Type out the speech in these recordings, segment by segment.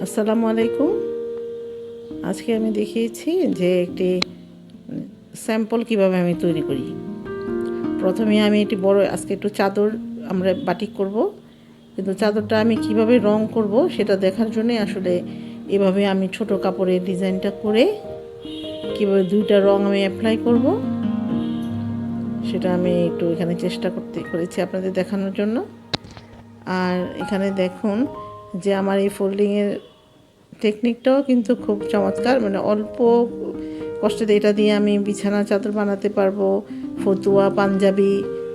আসসালামু আলাইকুম। আজকে আমি দেখিয়েছি যে একটি স্যাম্পল কিভাবে আমি তৈরি করি। প্রথমে আমি একটি বড় আজকে একটু চাদর আমরা বাটিক করব, কিন্তু চাদরটা আমি কিভাবে রং করব সেটা দেখার জন্য আসলে এভাবে আমি ছোট কাপড়ের ডিজাইনটা করে কীভাবে দুইটা রং আমি অ্যাপ্লাই করব সেটা আমি একটু এখানে চেষ্টা করেছি আপনাদের দেখানোর জন্য। আর এখানে দেখুন যে আমার এই ফোল্ডিংয়ের টেকনিকটাও কিন্তু খুব চমৎকার, মানে অল্প কষ্টে এটা দিয়ে আমি বিছানা চাদর বানাতে পারবো, ফতুয়া, পাঞ্জাবি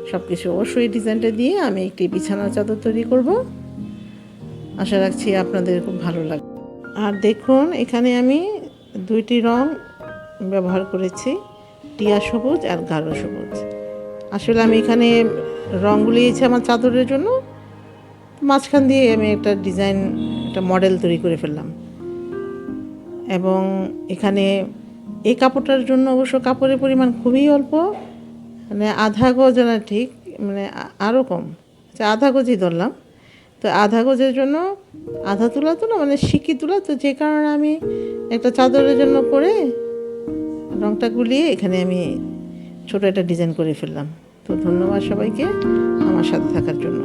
সব কিছু। অবশ্যই ডিজাইনটা দিয়ে আমি একটি বিছানা চাদর তৈরি করব। আশা রাখছি আপনাদের খুব ভালো লাগবে। আর দেখুন এখানে আমি দুইটি রং ব্যবহার করেছি, টিয়া সবুজ আর গাঢ় সবুজ। আসলে আমি এখানে রঙগুলি দিয়েছি আমার চাদরের জন্য, মাঝখান দিয়ে আমি একটা ডিজাইন, একটা মডেল তৈরি করে ফেললাম। এবং এখানে এই কাপড়টার জন্য অবশ্য কাপড়ের পরিমাণ খুবই অল্প, মানে আধা গজ না, ঠিক মানে আরও কম, আধা গজই ধরলাম। তো আধা গজের জন্য আধা তোলা তো না, মানে সিকি তোলা, তো যে কারণে আমি একটা চাদরের জন্য করে রংটা গুলিয়ে এখানে আমি ছোটো একটা ডিজাইন করে ফেললাম। তো ধন্যবাদ সবাইকে আমার সাথে থাকার জন্য।